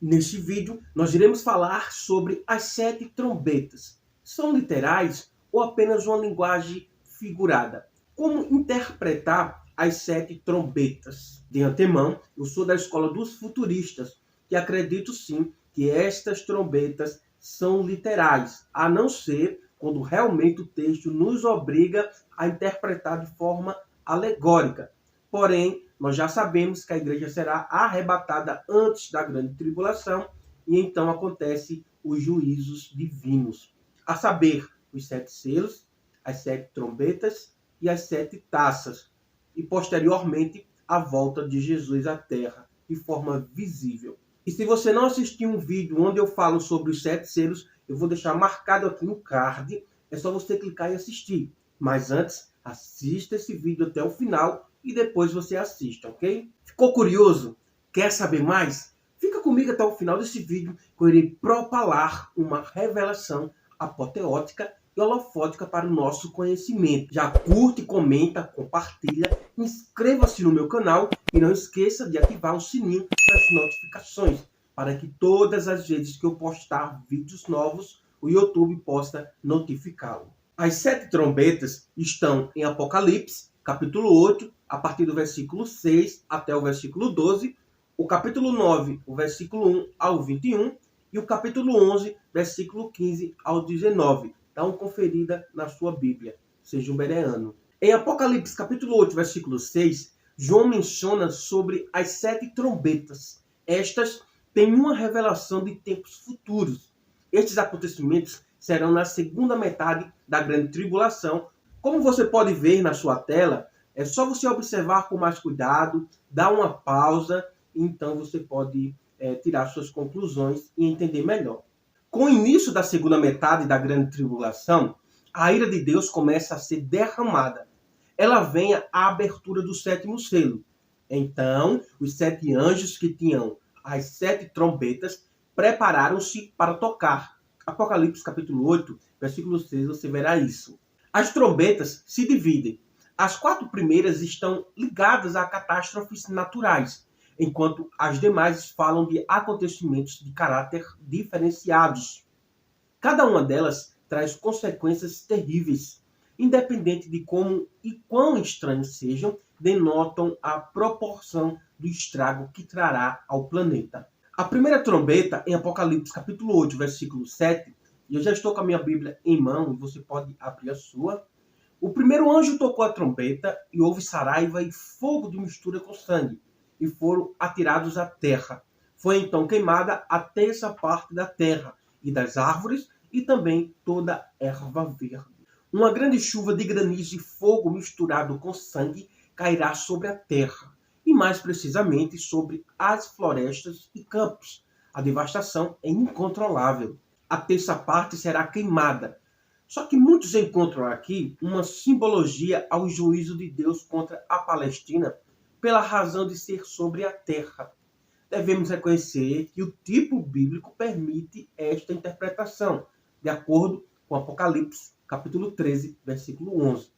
Neste vídeo, nós iremos falar sobre as 7 trombetas. São literais ou apenas uma linguagem figurada? Como interpretar as 7 trombetas? De antemão, eu sou da escola dos futuristas, que acredito sim que estas trombetas são literais, a não ser quando realmente o texto nos obriga a interpretar de forma alegórica. Porém, nós já sabemos que a igreja será arrebatada antes da grande tribulação e então acontece os juízos divinos, a saber, os 7 selos, as 7 trombetas e as 7 taças, e posteriormente a volta de Jesus à Terra de forma visível. E se você não assistiu um vídeo onde eu falo sobre os 7 selos, eu vou deixar marcado aqui no card, é só você clicar e assistir. Mas antes, assista esse vídeo até o final e depois você assista, ok? Ficou curioso? Quer saber mais? Fica comigo até o final desse vídeo que eu irei propalar uma revelação apoteótica e holofótica para o nosso conhecimento. Já curte, comenta, compartilha, inscreva-se no meu canal e não esqueça de ativar o sininho das notificações para que todas as vezes que eu postar vídeos novos, o YouTube possa notificá-lo. As 7 trombetas estão em Apocalipse, capítulo 8, a partir do versículo 6 até o versículo 12, o capítulo 9, o versículo 1 ao 21, e o capítulo 11, versículo 15 ao 19. Dá uma conferida na sua Bíblia, seja um bereano. Em Apocalipse, capítulo 8, versículo 6, João menciona sobre as 7 trombetas. Estas têm uma revelação de tempos futuros. Estes acontecimentos serão na segunda metade da grande tribulação. Como você pode ver na sua tela, é só você observar com mais cuidado, dar uma pausa, e então você pode tirar suas conclusões e entender melhor. Com o início da segunda metade da grande tribulação, a ira de Deus começa a ser derramada. Ela vem à abertura do 7º selo. Então, os 7 anjos que tinham as 7 trombetas prepararam-se para tocar. Apocalipse capítulo 8, versículo 6, você verá isso. As trombetas se dividem. As 4 primeiras estão ligadas a catástrofes naturais, enquanto as demais falam de acontecimentos de caráter diferenciados. Cada uma delas traz consequências terríveis. Independente de como e quão estranhos sejam, denotam a proporção do estrago que trará ao planeta. A primeira trombeta, em Apocalipse capítulo 8, versículo 7, e eu já estou com a minha Bíblia em mão, e você pode abrir a sua. O primeiro anjo tocou a trombeta, e houve saraiva e fogo de mistura com sangue, e foram atirados à terra. Foi então queimada a terça parte da terra, e das árvores, e também toda erva verde. Uma grande chuva de granizo e fogo misturado com sangue cairá sobre a terra, e mais precisamente sobre as florestas e campos. A devastação é incontrolável. A terça parte será queimada. Só que muitos encontram aqui uma simbologia ao juízo de Deus contra a Palestina pela razão de ser sobre a terra. Devemos reconhecer que o tipo bíblico permite esta interpretação, de acordo com Apocalipse, capítulo 13, versículo 11.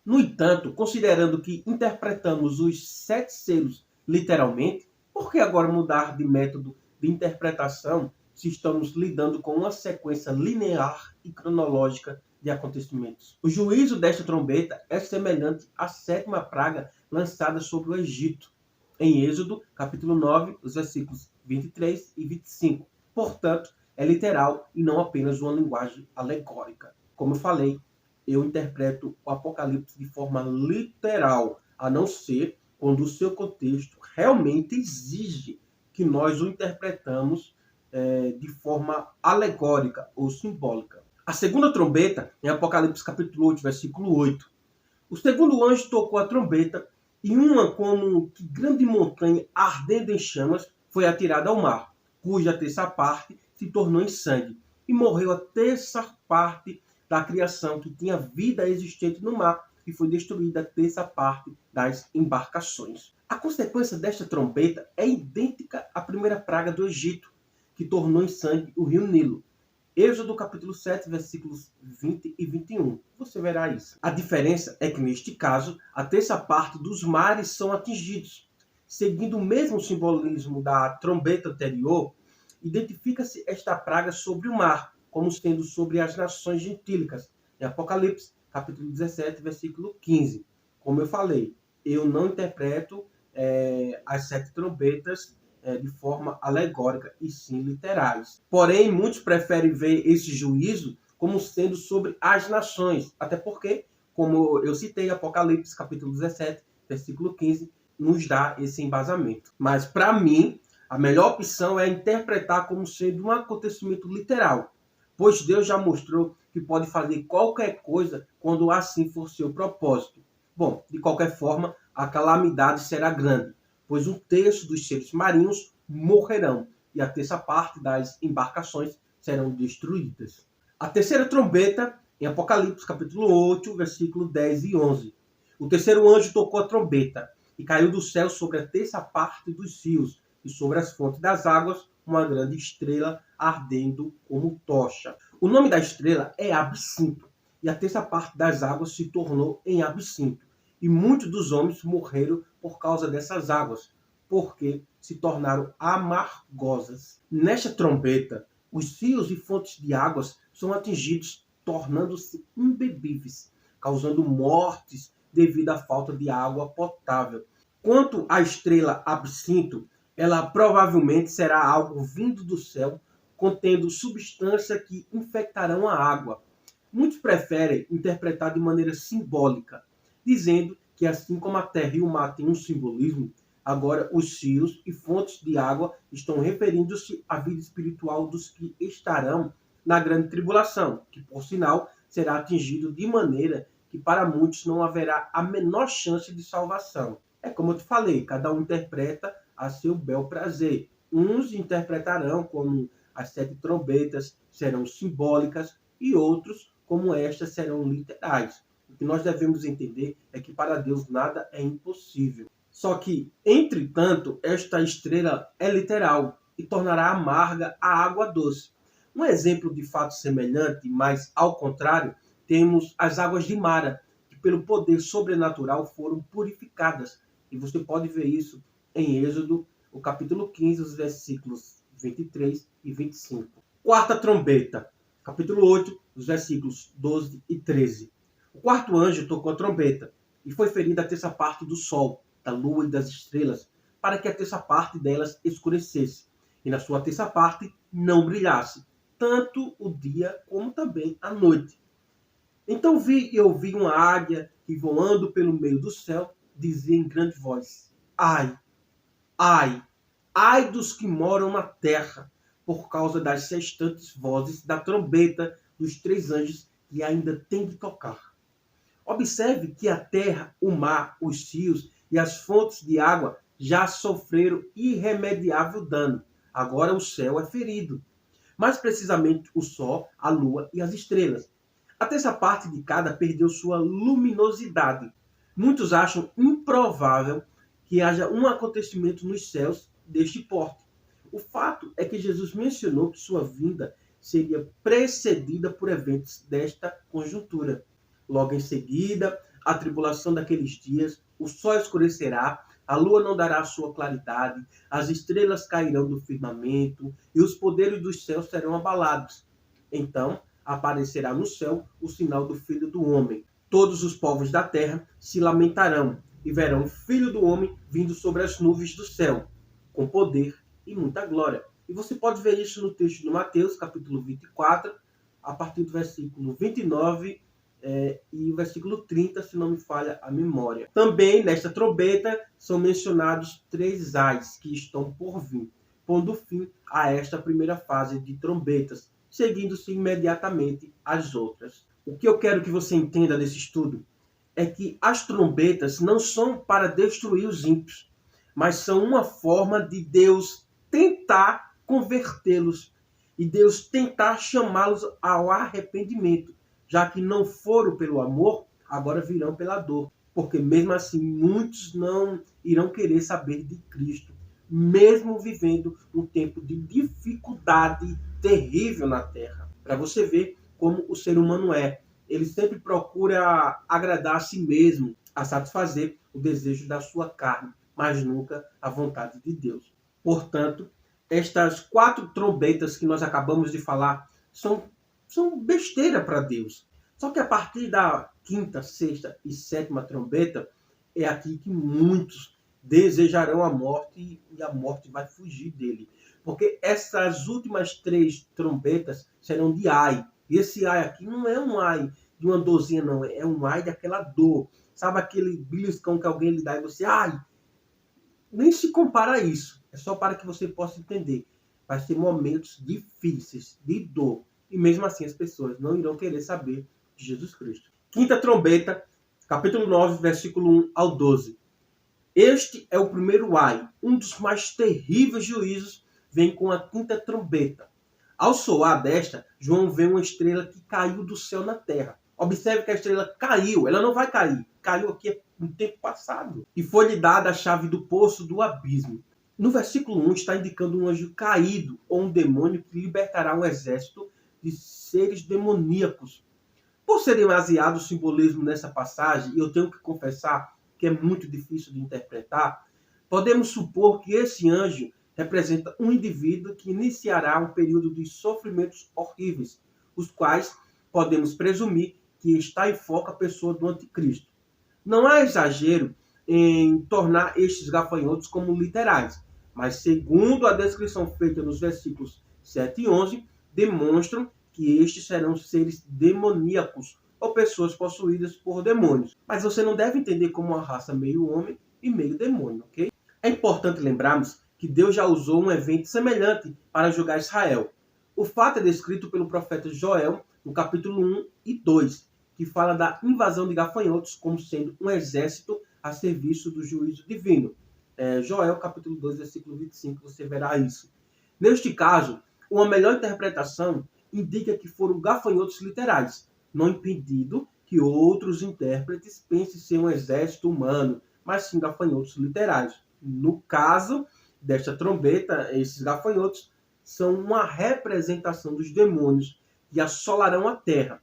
No entanto, considerando que interpretamos os 7 selos literalmente, por que agora mudar de método de interpretação se estamos lidando com uma sequência linear e cronológica de acontecimentos? O juízo desta trombeta é semelhante à 7ª praga lançada sobre o Egito, em Êxodo, capítulo 9, os versículos 23 e 25. Portanto, é literal e não apenas uma linguagem alegórica. Como eu falei, eu interpreto o Apocalipse de forma literal, a não ser quando o seu contexto realmente exige que nós o interpretamos de forma alegórica ou simbólica. A segunda trombeta, em Apocalipse capítulo 8, versículo 8. O segundo anjo tocou a trombeta e uma como que grande montanha ardendo em chamas foi atirada ao mar, cuja terça parte se tornou em sangue, e morreu a terça parte da criação que tinha vida existente no mar, e foi destruída a terça parte das embarcações. A consequência desta trombeta é idêntica à primeira praga do Egito, que tornou em sangue o rio Nilo. Êxodo capítulo 7, versículos 20 e 21. Você verá isso. A diferença é que, neste caso, a terça parte dos mares são atingidos. Seguindo o mesmo simbolismo da trombeta anterior, identifica-se esta praga sobre o mar, como sendo sobre as nações gentílicas, em Apocalipse, capítulo 17, versículo 15. Como eu falei, eu não interpreto as 7 trombetas de forma alegórica e sim literais. Porém, muitos preferem ver esse juízo como sendo sobre as nações, até porque, como eu citei, Apocalipse, capítulo 17, versículo 15, nos dá esse embasamento. Mas, para mim, a melhor opção é interpretar como sendo um acontecimento literal, pois Deus já mostrou que pode fazer qualquer coisa quando assim for seu propósito. Bom, de qualquer forma, a calamidade será grande, pois 1/3 dos seres marinhos morrerão e a 1/3 parte das embarcações serão destruídas. A terceira trombeta, em Apocalipse, capítulo 8, versículo 10 e 11. O terceiro anjo tocou a trombeta e caiu do céu sobre a 1/3 parte dos rios e sobre as fontes das águas uma grande estrela ardendo como tocha. O nome da estrela é Absinto, e a 1/3 parte das águas se tornou em absinto. E muitos dos homens morreram por causa dessas águas, porque se tornaram amargosas. Nesta trombeta, os rios e fontes de águas são atingidos, tornando-se imbebíveis, causando mortes devido à falta de água potável. Quanto à estrela Absinto, ela provavelmente será algo vindo do céu, contendo substância que infectarão a água. Muitos preferem interpretar de maneira simbólica, dizendo que assim como a terra e o mar têm um simbolismo, agora os rios e fontes de água estão referindo-se à vida espiritual dos que estarão na grande tribulação, que por sinal será atingido de maneira que para muitos não haverá a menor chance de salvação. É como eu te falei, cada um interpreta a seu bel prazer. Uns interpretarão como as 7 trombetas serão simbólicas e outros como estas serão literais. O que nós devemos entender é que para Deus nada é impossível. Só que, entretanto, esta estrela é literal e tornará amarga a água doce. Um exemplo de fato semelhante, mas ao contrário, temos as águas de Mara, que pelo poder sobrenatural foram purificadas. E você pode ver isso em Êxodo, o capítulo 15, os versículos 23 e 25. Quarta trombeta, capítulo 8, os versículos 12 e 13. O quarto anjo tocou a trombeta e foi ferida a 1/3 parte do sol, da lua e das estrelas, para que a 1/3 parte delas escurecesse, e na sua 1/3 parte não brilhasse, tanto o dia como também a noite. Então eu vi uma águia que, voando pelo meio do céu, dizia em grande voz: ai, ai, ai dos que moram na terra, por causa das sextantes vozes da trombeta dos 3 anjos que ainda têm de tocar. Observe que a terra, o mar, os rios e as fontes de água já sofreram irremediável dano. Agora o céu é ferido. Mais precisamente o sol, a lua e as estrelas. A 1/3 parte de cada perdeu sua luminosidade. Muitos acham improvável que haja um acontecimento nos céus deste porte. O fato é que Jesus mencionou que sua vinda seria precedida por eventos desta conjuntura. Logo em seguida, a tribulação daqueles dias, o sol escurecerá, a lua não dará sua claridade, as estrelas cairão do firmamento e os poderes dos céus serão abalados. Então aparecerá no céu o sinal do Filho do Homem. Todos os povos da terra se lamentarão e verão o Filho do Homem vindo sobre as nuvens do céu, com poder e muita glória. E você pode ver isso no texto de Mateus, capítulo 24, a partir do versículo 29 e o versículo 30, se não me falha a memória. Também, nesta trombeta, são mencionados 3 ais que estão por vir, pondo fim a esta primeira fase de trombetas, seguindo-se imediatamente as outras. O que eu quero que você entenda nesse estudo é que as trombetas não são para destruir os ímpios, mas são uma forma de Deus tentar convertê-los e Deus tentar chamá-los ao arrependimento. Já que não foram pelo amor, agora virão pela dor. Porque mesmo assim, muitos não irão querer saber de Cristo, mesmo vivendo um tempo de dificuldade terrível na Terra. Para você ver como o ser humano é. Ele sempre procura agradar a si mesmo, a satisfazer o desejo da sua carne, mas nunca a vontade de Deus. Portanto, estas 4 trombetas que nós acabamos de falar são besteira para Deus. Só que a partir da 5ª, 6ª e 7ª trombeta, é aqui que muitos desejarão a morte e a morte vai fugir dele. Porque essas últimas 3 trombetas serão de ai. E esse ai aqui não é um ai de uma dorzinha, não. É um ai daquela dor. Sabe aquele beliscão que alguém lhe dá e você, ai, nem se compara a isso. É só para que você possa entender. Vai ser momentos difíceis, de dor. E mesmo assim as pessoas não irão querer saber de Jesus Cristo. 5ª trombeta, capítulo 9, versículo 1 ao 12. Este é o primeiro ai. Um dos mais terríveis juízos vem com a 5ª trombeta. Ao soar desta, João vê uma estrela que caiu do céu na terra. Observe que a estrela caiu, ela não vai cair. Caiu aqui no tempo passado. E foi-lhe dada a chave do poço do abismo. No versículo 1 está indicando um anjo caído ou um demônio que libertará um exército de seres demoníacos. Por ser demasiado simbolismo nessa passagem, e eu tenho que confessar que é muito difícil de interpretar, podemos supor que esse anjo representa um indivíduo que iniciará um período de sofrimentos horríveis, os quais podemos presumir que está em foco a pessoa do anticristo. Não há exagero em tornar estes gafanhotos como literais, mas segundo a descrição feita nos versículos 7 e 11, demonstram que estes serão seres demoníacos ou pessoas possuídas por demônios. Mas você não deve entender como uma raça meio homem e meio demônio, ok? É importante lembrarmos que Deus já usou um evento semelhante para julgar Israel. O fato é descrito pelo profeta Joel no capítulo 1 e 2, que fala da invasão de gafanhotos como sendo um exército a serviço do juízo divino. Joel capítulo 2, versículo 25, você verá isso. Neste caso, uma melhor interpretação indica que foram gafanhotos literais, não impedindo que outros intérpretes pensem ser um exército humano, mas sim gafanhotos literais. No caso desta trombeta, esses gafanhotos são uma representação dos demônios que assolarão a terra.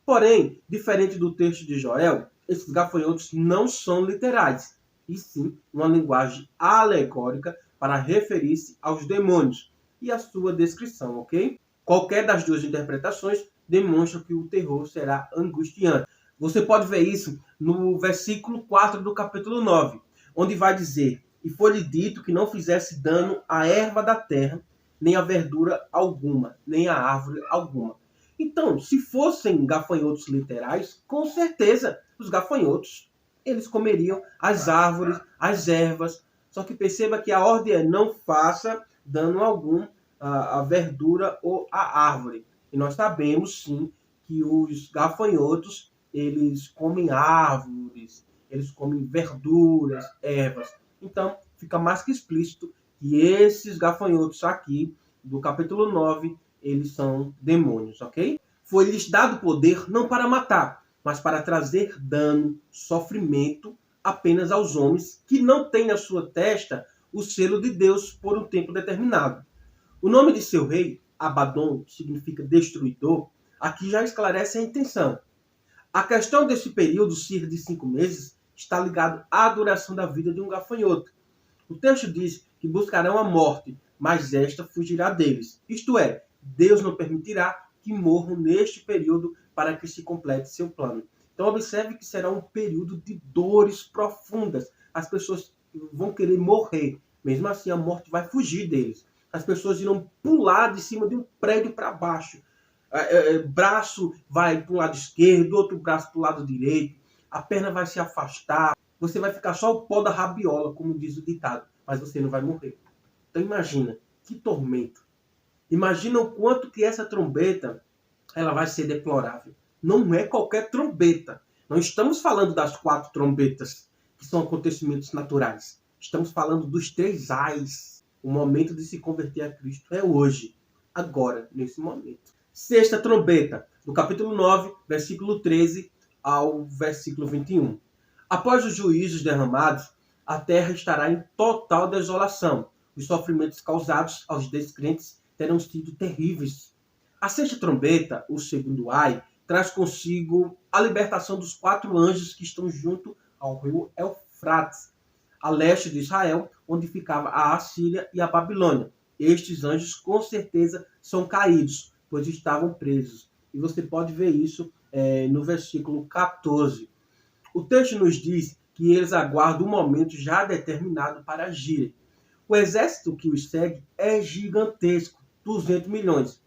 Porém, diferente do texto de Joel, esses gafanhotos não são literais, e sim uma linguagem alegórica para referir-se aos demônios e a sua descrição, ok? Qualquer das duas interpretações demonstra que o terror será angustiante. Você pode ver isso no versículo 4 do capítulo 9, onde vai dizer: e foi-lhe dito que não fizesse dano à erva da terra, nem a verdura alguma, nem a árvore alguma. Então, se fossem gafanhotos literais, com certeza os gafanhotos eles comeriam as árvores, as ervas. Só que perceba que a ordem é: não faça dano algum à verdura ou à árvore. E nós sabemos sim que os gafanhotos eles comem árvores, eles comem verduras, ervas. Então, fica mais que explícito que esses gafanhotos aqui, do capítulo 9, eles são demônios, ok? Foi-lhes dado poder não para matar, mas para trazer dano, sofrimento apenas aos homens que não têm na sua testa o selo de Deus por um tempo determinado. O nome de seu rei, Abaddon, que significa destruidor, aqui já esclarece a intenção. A questão desse período, cerca de 5 meses, está ligado à duração da vida de um gafanhoto. O texto diz que buscarão a morte, mas esta fugirá deles. Isto é, Deus não permitirá que morram neste período para que se complete seu plano. Então observe que será um período de dores profundas. As pessoas vão querer morrer. Mesmo assim, a morte vai fugir deles. As pessoas irão pular de cima de um prédio para baixo. Braço vai para o lado esquerdo, outro braço para o lado direito. A perna vai se afastar. Você vai ficar só o pó da rabiola, como diz o ditado. Mas você não vai morrer. Então imagina, que tormento. Imagina o quanto que essa trombeta ela vai ser deplorável. Não é qualquer trombeta. Não estamos falando das 4 trombetas, que são acontecimentos naturais. Estamos falando dos 3 ais. O momento de se converter a Cristo é hoje, agora, nesse momento. 6ª trombeta, do capítulo 9, versículo 13 ao versículo 21. Após os juízos derramados, a terra estará em total desolação. Os sofrimentos causados aos descrentes terão sido terríveis. A 6ª trombeta, o segundo ai, traz consigo a libertação dos 4 anjos que estão junto ao rio Eufrates, a leste de Israel, onde ficava a Assíria e a Babilônia. Estes anjos com certeza são caídos, pois estavam presos. E você pode ver isso no versículo 14. O texto nos diz que eles aguardam o momento já determinado para agirem. O exército que os segue é gigantesco, 200 milhões.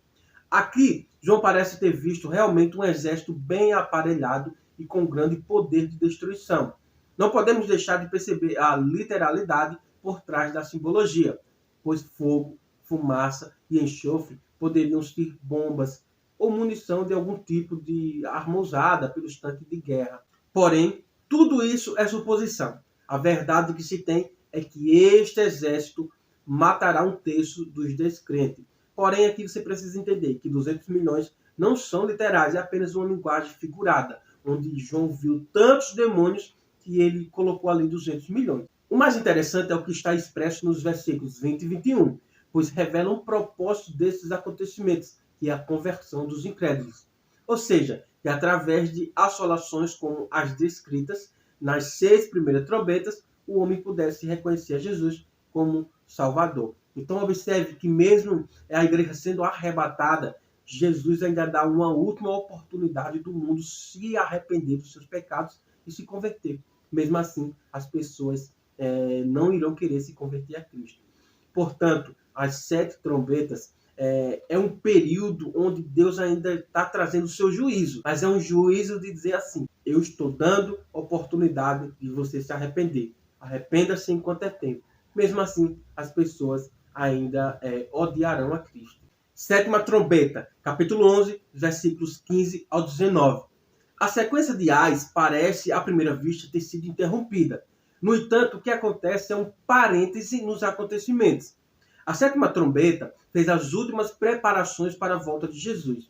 Aqui, João parece ter visto realmente um exército bem aparelhado e com grande poder de destruição. Não podemos deixar de perceber a literalidade por trás da simbologia, pois fogo, fumaça e enxofre poderiam ser bombas ou munição de algum tipo de arma usada pelos tanques de guerra. Porém, tudo isso é suposição. A verdade que se tem é que este exército matará um terço dos descrentes. Porém, aqui você precisa entender que 200 milhões não são literais, é apenas uma linguagem figurada, onde João viu tantos demônios que ele colocou ali 200 milhões. O mais interessante é o que está expresso nos versículos 20 e 21, pois revelam o propósito desses acontecimentos, que é a conversão dos incrédulos. Ou seja, que através de assolações como as descritas nas 6 primeiras trombetas, o homem pudesse reconhecer a Jesus como Salvador. Então observe que mesmo a igreja sendo arrebatada, Jesus ainda dá uma última oportunidade do mundo se arrepender dos seus pecados e se converter. Mesmo assim, as pessoas não irão querer se converter a Cristo. Portanto, as 7 trombetas é um período onde Deus ainda está trazendo o seu juízo. Mas é um juízo de dizer assim, eu estou dando oportunidade de você se arrepender. Arrependa-se enquanto é tempo. Mesmo assim, as pessoas ainda odiarão a Cristo. 7ª trombeta, capítulo 11, versículos 15 ao 19. A sequência de ais parece, à primeira vista, ter sido interrompida. No entanto, o que acontece é um parêntese nos acontecimentos. A 7ª trombeta fez as últimas preparações para a volta de Jesus.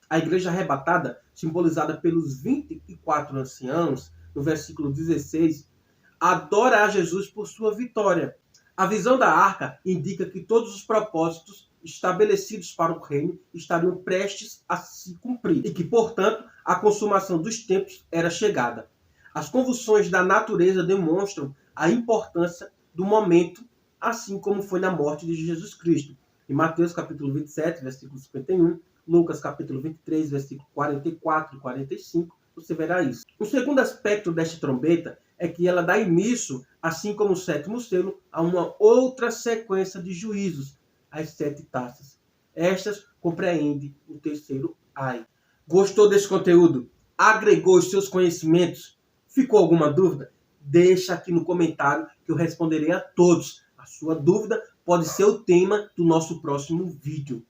A igreja arrebatada, simbolizada pelos 24 anciãos, no versículo 16, adora a Jesus por sua vitória. A visão da arca indica que todos os propósitos estabelecidos para o reino estariam prestes a se cumprir e que, portanto, a consumação dos tempos era chegada. As convulsões da natureza demonstram a importância do momento, assim como foi na morte de Jesus Cristo. Em Mateus capítulo 27, versículo 51, Lucas capítulo 23, versículo 44 e 45, você verá isso. O segundo aspecto desta trombeta é que ela dá início, assim como o 7º selo, a uma outra sequência de juízos, as 7 taças. Estas compreendem o terceiro ai. Gostou desse conteúdo? Agregou os seus conhecimentos? Ficou alguma dúvida? Deixa aqui no comentário que eu responderei a todos. A sua dúvida pode ser o tema do nosso próximo vídeo.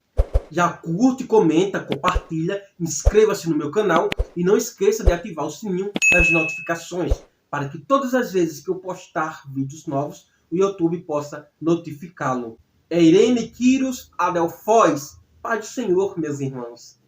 Já curte, comenta, compartilha, inscreva-se no meu canal e não esqueça de ativar o sininho das notificações para que todas as vezes que eu postar vídeos novos, o YouTube possa notificá-lo. É Irene Quiros Adelfoz. Pai do Senhor, meus irmãos.